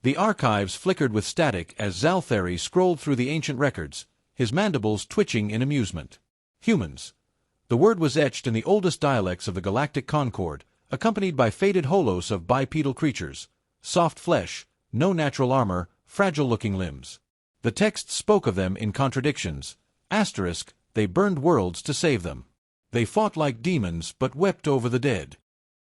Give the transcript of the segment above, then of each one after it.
The archives flickered with static as Zalthari scrolled through the ancient records, his mandibles twitching in amusement. Humans. The word was etched in the oldest dialects of the galactic Concord, accompanied by faded holos of bipedal creatures, soft flesh, no natural armor, fragile-looking limbs. The text spoke of them in contradictions. Asterisk, they burned worlds to save them. They fought like demons but wept over the dead.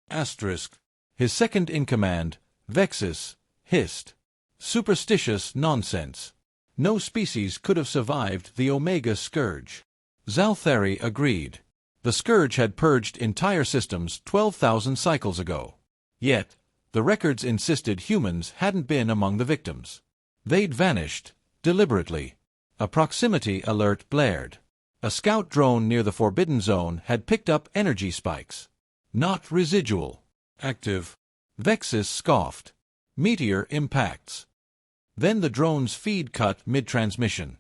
Asterisk. His second-in-command, Vexus, hissed. Superstitious nonsense. No species could have survived the Omega Scourge. Zalthari agreed. The Scourge had purged entire systems 12,000 cycles ago. Yet, the records insisted humans hadn't been among the victims. They'd vanished, deliberately. A proximity alert blared. A scout drone near the Forbidden Zone had picked up energy spikes. Not residual. Active. Vexus scoffed. Meteor impacts. Then the drone's feed cut mid-transmission.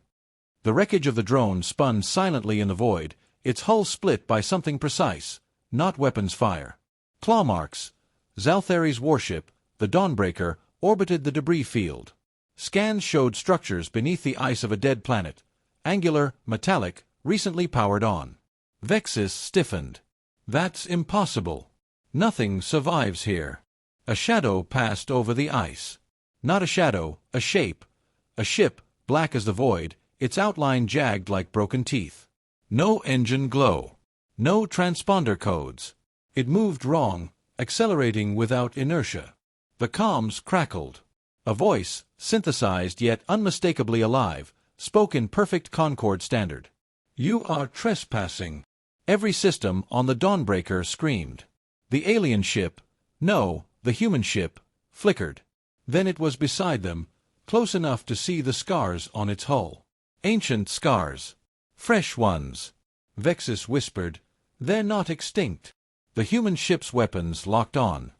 The wreckage of the drone spun silently in the void, its hull split by something precise, not weapons fire. Claw marks. Zalthari's warship, the Dawnbreaker, orbited the debris field. Scans showed structures beneath the ice of a dead planet, angular, metallic, recently powered on. Vexus stiffened. That's impossible. Nothing survives here. A shadow passed over the ice. Not a shadow, a shape. A ship, black as the void, its outline jagged like broken teeth. No engine glow. No transponder codes. It moved wrong, accelerating without inertia. The comms crackled. A voice, synthesized yet unmistakably alive, spoke in perfect Concord standard. "You are trespassing." Every system on the Dawnbreaker screamed. The alien ship, no, the human ship, flickered. Then it was beside them, close enough to see the scars on its hull. Ancient scars. Fresh ones. Vexus whispered, "They're not extinct." The human ship's weapons locked on.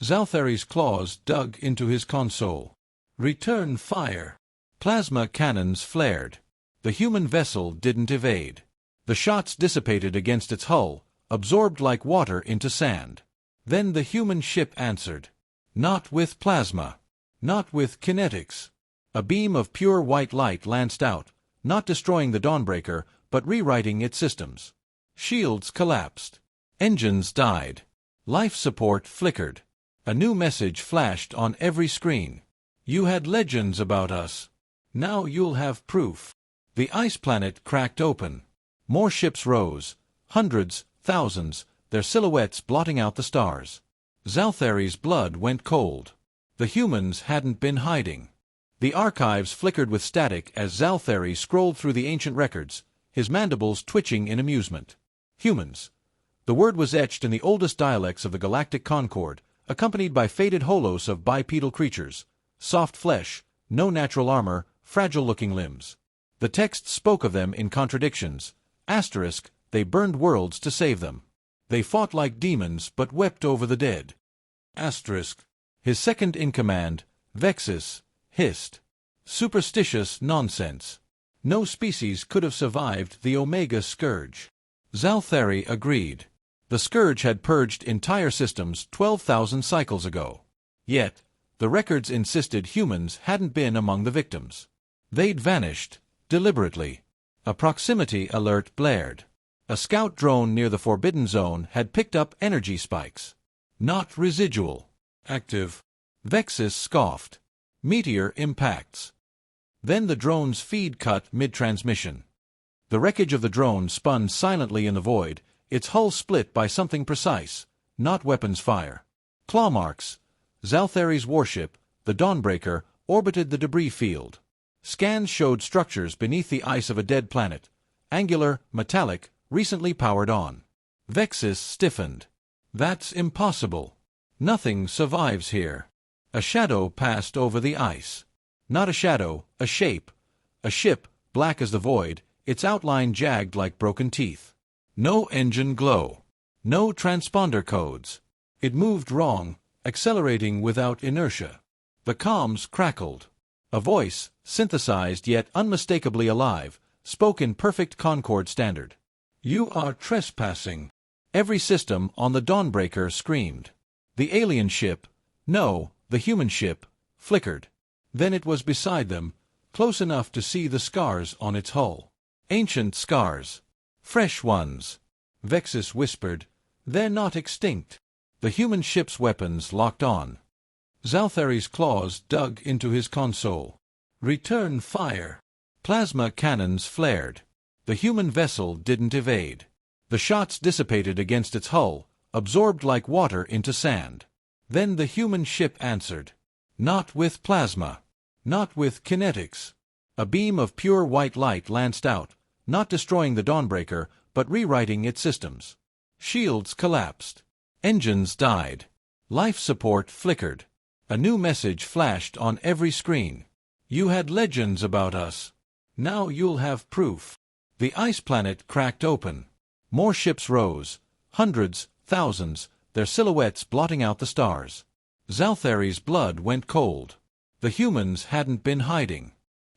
Zalthari's claws dug into his console. "Return fire." Plasma cannons flared. The human vessel didn't evade. The shots dissipated against its hull, absorbed like water into sand. Then the human ship answered. Not with plasma. Not with kinetics. A beam of pure white light lanced out, not destroying the Dawnbreaker, but rewriting its systems. Shields collapsed. Engines died. Life support flickered. A new message flashed on every screen. "You had legends about us. Now you'll have proof." The ice planet cracked open. More ships rose. Hundreds, thousands, their silhouettes blotting out the stars. Zalthari's blood went cold. The humans hadn't been hiding. The archives flickered with static as Zalthari scrolled through the ancient records, his mandibles twitching in amusement. Humans. The word was etched in the oldest dialects of the galactic Concord, accompanied by faded holos of bipedal creatures, soft flesh, no natural armor, fragile-looking limbs. The text spoke of them in contradictions. Asterisk, they burned worlds to save them. They fought like demons but wept over the dead. Asterisk. His second-in-command, Vexus, hissed. Superstitious nonsense. No species could have survived the Omega Scourge. Zalthari agreed. The Scourge had purged entire systems 12,000 cycles ago. Yet, the records insisted humans hadn't been among the victims. They'd vanished, deliberately. A proximity alert blared. A scout drone near the Forbidden Zone had picked up energy spikes. Not residual. Active. Vexus scoffed. Meteor impacts. Then the drone's feed cut mid-transmission. The wreckage of the drone spun silently in the void, its hull split by something precise, not weapons fire. Claw marks. Zalthari's warship, the Dawnbreaker, orbited the debris field. Scans showed structures beneath the ice of a dead planet, angular, metallic, recently powered on. Vexus stiffened. That's impossible. Nothing survives here. A shadow passed over the ice. Not a shadow, a shape. A ship, black as the void, its outline jagged like broken teeth. No engine glow. No transponder codes. It moved wrong, accelerating without inertia. The comms crackled. A voice, synthesized yet unmistakably alive, spoke in perfect Concord standard. "You are trespassing." Every system on the Dawnbreaker screamed. The alien ship, no, the human ship, flickered. Then it was beside them, close enough to see the scars on its hull. Ancient scars. Fresh ones. Vexus whispered, "They're not extinct." The human ship's weapons locked on. Zalthari's claws dug into his console. Return fire. Plasma cannons flared. The human vessel didn't evade. The shots dissipated against its hull, absorbed like water into sand. Then the human ship answered. Not with plasma. Not with kinetics. A beam of pure white light lanced out, not destroying the Dawnbreaker, but rewriting its systems. Shields collapsed. Engines died. Life support flickered. A new message flashed on every screen. You had legends about us. Now you'll have proof. The ice planet cracked open. More ships rose. Hundreds, thousands, their silhouettes blotting out the stars. Zalthari's blood went cold. The humans hadn't been hiding.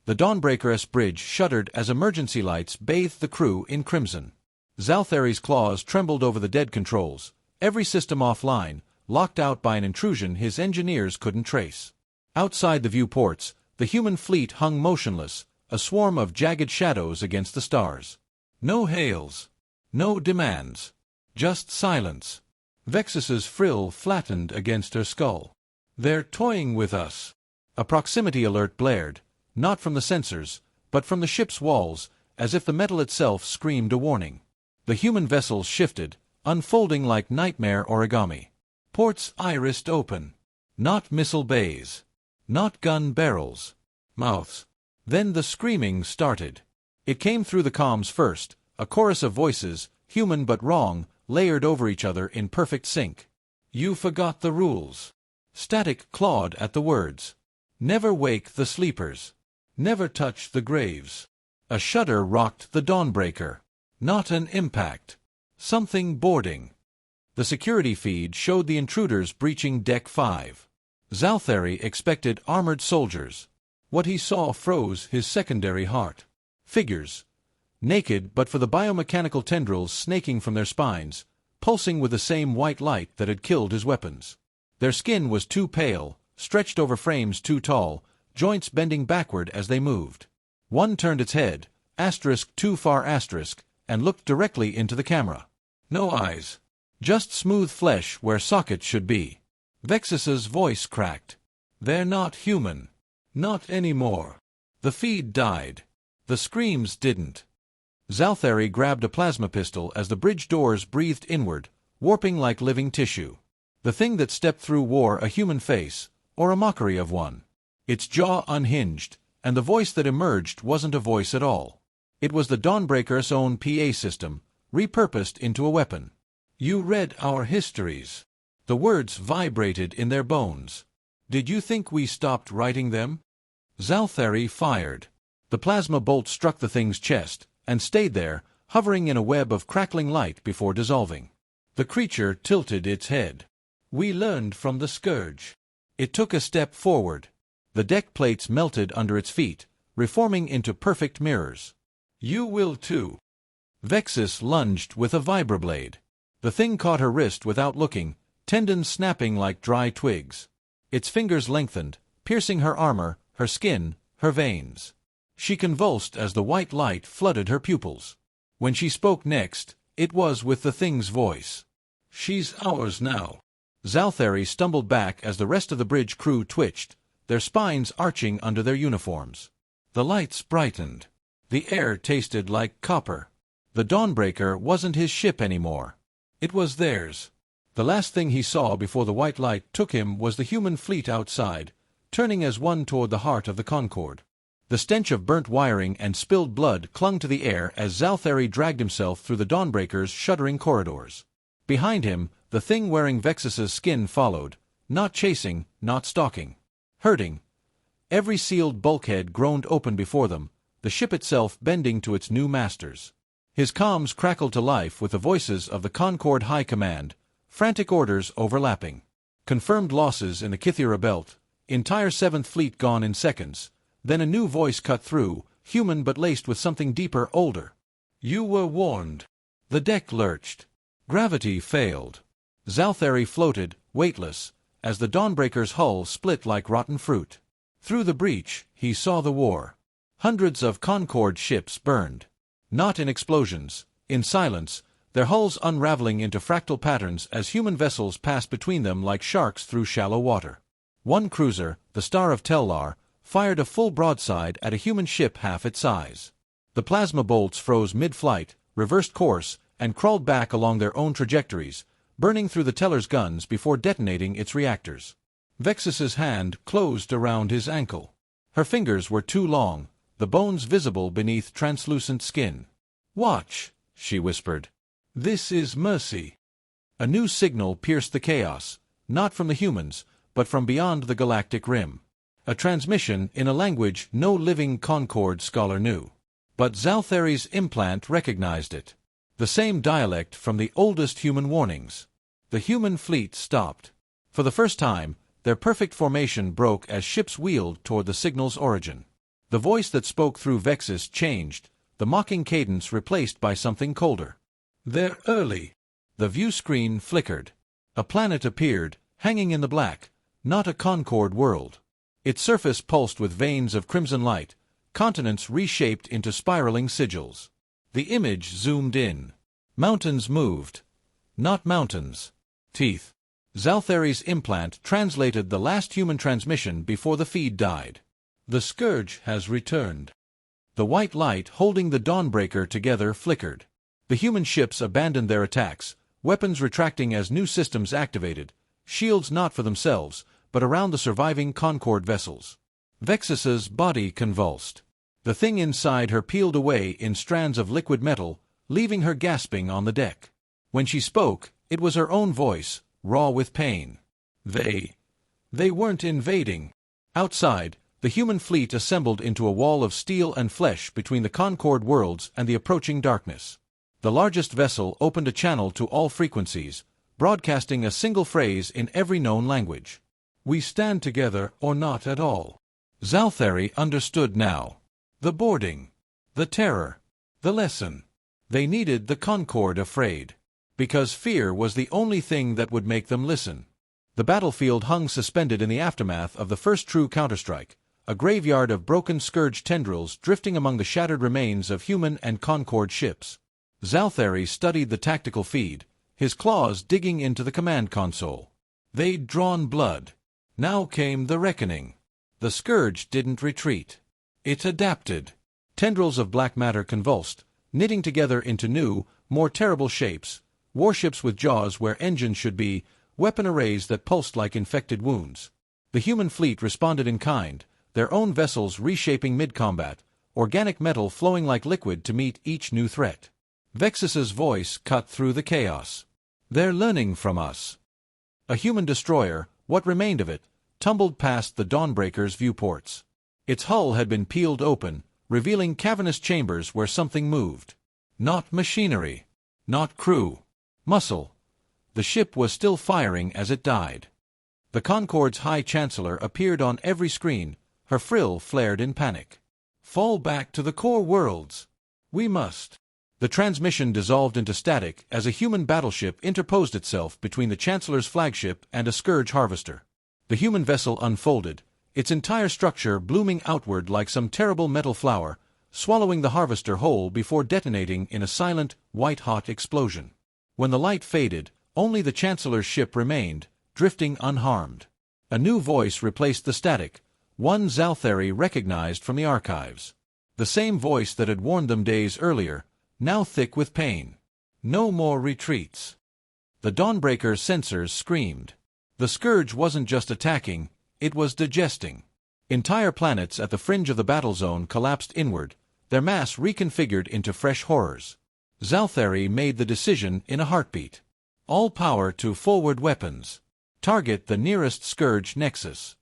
The Dawnbreaker's bridge shuddered as emergency lights bathed the crew in crimson. Zalthari's claws trembled over the dead controls, every system offline, locked out by an intrusion his engineers couldn't trace. Outside the viewports, the human fleet hung motionless, a swarm of jagged shadows against the stars. No hails. No demands. Just silence. Vexus's frill flattened against her skull. They're toying with us. A proximity alert blared, not from the sensors, but from the ship's walls, as if the metal itself screamed a warning. The human vessel shifted, unfolding like nightmare origami. Ports irised open. Not missile bays. Not gun barrels. Mouths. Then the screaming started. It came through the comms first, a chorus of voices, human but wrong, layered over each other in perfect sync. You forgot the rules. Static clawed at the words. Never wake the sleepers. Never touch the graves. A shudder rocked the Dawnbreaker. Not an impact. Something boarding. The security feed showed the intruders breaching Deck 5. Zalthari expected armored soldiers. What he saw froze his secondary heart. Figures. Naked but for the biomechanical tendrils snaking from their spines, pulsing with the same white light that had killed his weapons. Their skin was too pale, stretched over frames too tall, joints bending backward as they moved. One turned its head, too far, and looked directly into the camera. No eyes. Just smooth flesh where sockets should be. Vexus's voice cracked. They're not human. Not anymore. The feed died. The screams didn't. Zalthari grabbed a plasma pistol as the bridge doors breathed inward, warping like living tissue. The thing that stepped through wore a human face, or a mockery of one. Its jaw unhinged, and the voice that emerged wasn't a voice at all. It was the Dawnbreaker's own PA system, repurposed into a weapon. You read our histories. The words vibrated in their bones. Did you think we stopped writing them? Zalthari fired. The plasma bolt struck the thing's chest, and stayed there, hovering in a web of crackling light before dissolving. The creature tilted its head. We learned from the scourge. It took a step forward. The deck plates melted under its feet, reforming into perfect mirrors. You will too. Vexus lunged with a vibroblade. The thing caught her wrist without looking, tendons snapping like dry twigs. Its fingers lengthened, piercing her armor, her skin, her veins. She convulsed as the white light flooded her pupils. When she spoke next, it was with the thing's voice. She's ours now. Zalthari stumbled back as the rest of the bridge crew twitched, their spines arching under their uniforms. The lights brightened. The air tasted like copper. The Dawnbreaker wasn't his ship anymore. It was theirs. The last thing he saw before the white light took him was the human fleet outside, turning as one toward the heart of the Concorde. The stench of burnt wiring and spilled blood clung to the air as Zalthari dragged himself through the Dawnbreaker's shuddering corridors. Behind him, the thing wearing Vexus's skin followed, not chasing, not stalking. Herding. Every sealed bulkhead groaned open before them, the ship itself bending to its new masters. His comms crackled to life with the voices of the Concorde High Command, frantic orders overlapping. Confirmed losses in the Kythera belt, entire 7th Fleet gone in seconds. Then a new voice cut through, human but laced with something deeper, older. You were warned. The deck lurched. Gravity failed. Zalthari floated, weightless, as the Dawnbreaker's hull split like rotten fruit. Through the breach, he saw the war. Hundreds of Concorde ships burned. Not in explosions, in silence, their hulls unraveling into fractal patterns as human vessels passed between them like sharks through shallow water. One cruiser, the Star of Tellar, fired a full broadside at a human ship half its size. The plasma bolts froze mid-flight, reversed course, and crawled back along their own trajectories, burning through the Tellar's guns before detonating its reactors. Vexus's hand closed around his ankle. Her fingers were too long, the bones visible beneath translucent skin. "Watch," she whispered. "This is mercy." A new signal pierced the chaos, not from the humans, but from beyond the galactic rim. A transmission in a language no living Concorde scholar knew. But Zalthari's implant recognized it. The same dialect from the oldest human warnings. The human fleet stopped. For the first time, their perfect formation broke as ships wheeled toward the signal's origin. The voice that spoke through Vexus changed, the mocking cadence replaced by something colder. "They're early." The view screen flickered. A planet appeared, hanging in the black, not a Concorde world. Its surface pulsed with veins of crimson light, continents reshaped into spiraling sigils. The image zoomed in. Mountains moved. Not mountains. Teeth. Zalthari's implant translated the last human transmission before the feed died. "The Scourge has returned." The white light holding the Dawnbreaker together flickered. The human ships abandoned their attacks, weapons retracting as new systems activated, shields not for themselves, but around the surviving Concorde vessels. Vexus's body convulsed. The thing inside her peeled away in strands of liquid metal, leaving her gasping on the deck. When she spoke, it was her own voice, raw with pain. They weren't invading." Outside, the human fleet assembled into a wall of steel and flesh between the Concorde worlds and the approaching darkness. The largest vessel opened a channel to all frequencies, broadcasting a single phrase in every known language. "We stand together or not at all." Zalthari understood now. The boarding. The terror. The lesson. They needed the Concorde afraid. Because fear was the only thing that would make them listen. The battlefield hung suspended in the aftermath of the first true counterstrike, a graveyard of broken Scourge tendrils drifting among the shattered remains of human and Concorde ships. Zalthari studied the tactical feed, his claws digging into the command console. They'd drawn blood. Now came the reckoning. The Scourge didn't retreat. It adapted. Tendrils of black matter convulsed, knitting together into new, more terrible shapes, warships with jaws where engines should be, weapon arrays that pulsed like infected wounds. The human fleet responded in kind, their own vessels reshaping mid-combat, organic metal flowing like liquid to meet each new threat. Vexus's voice cut through the chaos. "They're learning from us." A human destroyer, what remained of it, tumbled past the Dawnbreaker's viewports. Its hull had been peeled open, revealing cavernous chambers where something moved. Not machinery. Not crew. Muscle. The ship was still firing as it died. The Concorde's High Chancellor appeared on every screen, her frill flared in panic. "Fall back to the core worlds. We must." The transmission dissolved into static as a human battleship interposed itself between the Chancellor's flagship and a Scourge harvester. The human vessel unfolded, its entire structure blooming outward like some terrible metal flower, swallowing the harvester whole before detonating in a silent, white-hot explosion. When the light faded, only the Chancellor's ship remained, drifting unharmed. A new voice replaced the static, one Zalthari recognized from the archives. The same voice that had warned them days earlier, now thick with pain. "No more retreats." The Dawnbreaker's sensors screamed. The Scourge wasn't just attacking, it was digesting. Entire planets at the fringe of the battle zone collapsed inward, their mass reconfigured into fresh horrors. Zalthari made the decision in a heartbeat. All power to forward weapons. Target the nearest Scourge nexus.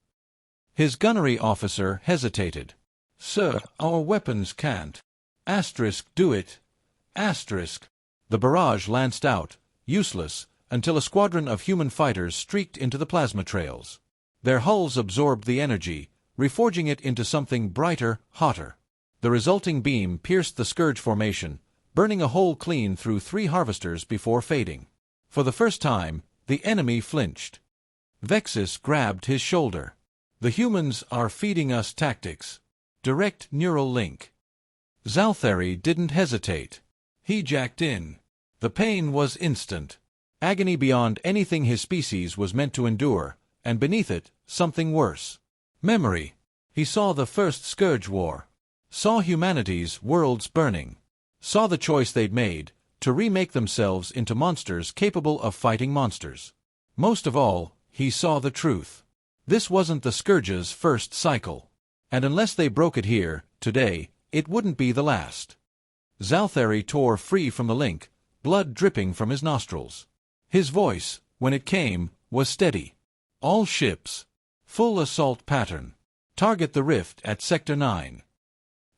His gunnery officer hesitated. "Sir, our weapons can't. Do it. The barrage lanced out, useless, until a squadron of human fighters streaked into the plasma trails. Their hulls absorbed the energy, reforging it into something brighter, hotter. The resulting beam pierced the Scourge formation, burning a hole clean through 3 harvesters before fading. For the first time, the enemy flinched. Vexus grabbed his shoulder. The humans are feeding us tactics. Direct neural link. Zalthari didn't hesitate. He jacked in. The pain was instant. Agony beyond anything his species was meant to endure, and beneath it, something worse. Memory. He saw the first Scourge War. Saw humanity's worlds burning. Saw the choice they'd made, to remake themselves into monsters capable of fighting monsters. Most of all, he saw the truth. This wasn't the Scourge's first cycle. And unless they broke it here, today, it wouldn't be the last. Zalthari tore free from the link, blood dripping from his nostrils. His voice, when it came, was steady. All ships. Full assault pattern. Target the rift at Sector 9.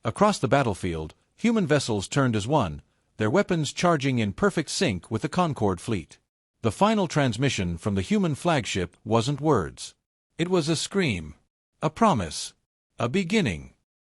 Across the battlefield, human vessels turned as one, their weapons charging in perfect sync with the Concord fleet. The final transmission from the human flagship wasn't words. It was a scream. A promise. A beginning.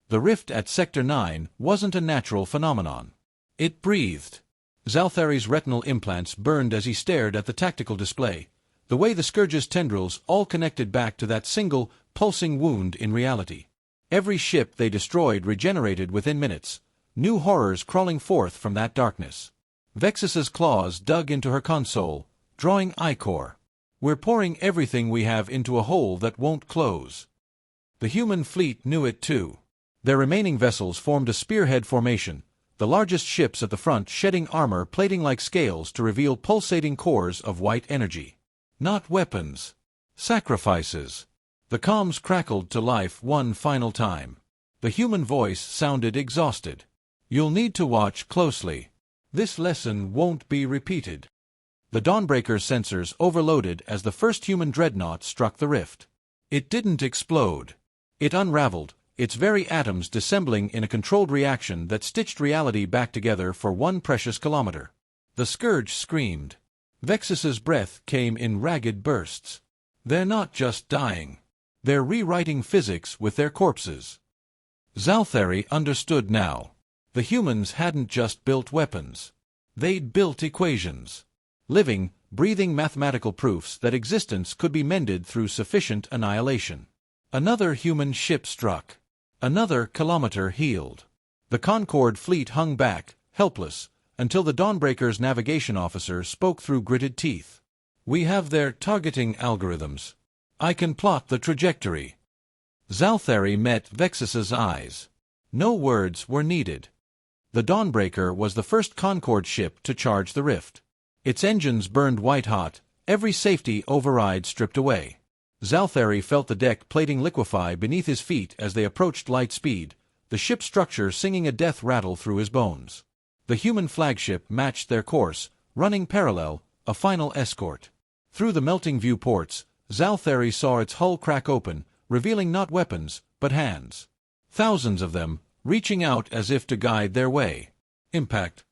The rift at Sector 9 wasn't a natural phenomenon. It breathed. Zalthari's retinal implants burned as he stared at the tactical display, the way the Scourge's tendrils all connected back to that single, pulsing wound in reality. Every ship they destroyed regenerated within minutes, new horrors crawling forth from that darkness. Vexus's claws dug into her console, drawing ichor. We're pouring everything we have into a hole that won't close. The human fleet knew it too. Their remaining vessels formed a spearhead formation, the largest ships at the front shedding armor plating like scales to reveal pulsating cores of white energy. Not weapons. Sacrifices. The comms crackled to life one final time. The human voice sounded exhausted. You'll need to watch closely. This lesson won't be repeated. The Dawnbreaker's sensors overloaded as the first human dreadnought struck the rift. It didn't explode. It unraveled, its very atoms dissembling in a controlled reaction that stitched reality back together for one precious kilometer. The Scourge screamed. Vexus's breath came in ragged bursts. They're not just dying. They're rewriting physics with their corpses. Zalthari understood now. The humans hadn't just built weapons. They'd built equations. Living, breathing mathematical proofs that existence could be mended through sufficient annihilation. Another human ship struck. Another kilometer healed. The Concord fleet hung back, helpless, until the Dawnbreaker's navigation officer spoke through gritted teeth. We have their targeting algorithms. I can plot the trajectory. Zalthari met Vexus's eyes. No words were needed. The Dawnbreaker was the first Concord ship to charge the rift. Its engines burned white-hot, every safety override stripped away. Zalthari felt the deck plating liquefy beneath his feet as they approached light speed, the ship's structure singing a death rattle through his bones. The human flagship matched their course, running parallel, a final escort. Through the melting viewports, Zalthari saw its hull crack open, revealing not weapons, but hands. Thousands of them, reaching out as if to guide their way. Impact.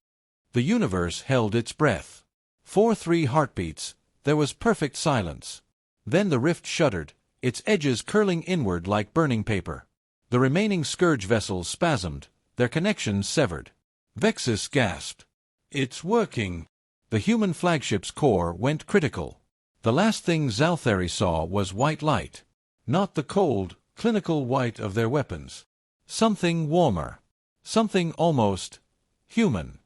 The universe held its breath. 4-3 heartbeats, there was perfect silence. Then the rift shuddered, its edges curling inward like burning paper. The remaining Scourge vessels spasmed, their connections severed. Vexus gasped. It's working. The human flagship's core went critical. The last thing Zalthari saw was white light. Not the cold, clinical white of their weapons. Something warmer. Something almost human.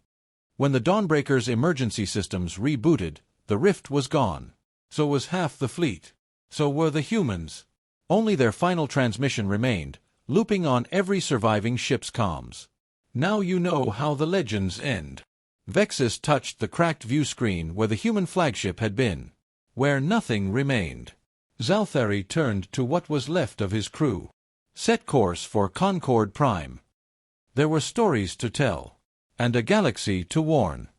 When the Dawnbreaker's emergency systems rebooted, the rift was gone. So was half the fleet. So were the humans. Only their final transmission remained, looping on every surviving ship's comms. Now you know how the legends end. Vexus touched the cracked view screen where the human flagship had been. Where nothing remained. Zalthari turned to what was left of his crew. Set course for Concord Prime. There were stories to tell. And a galaxy to warn.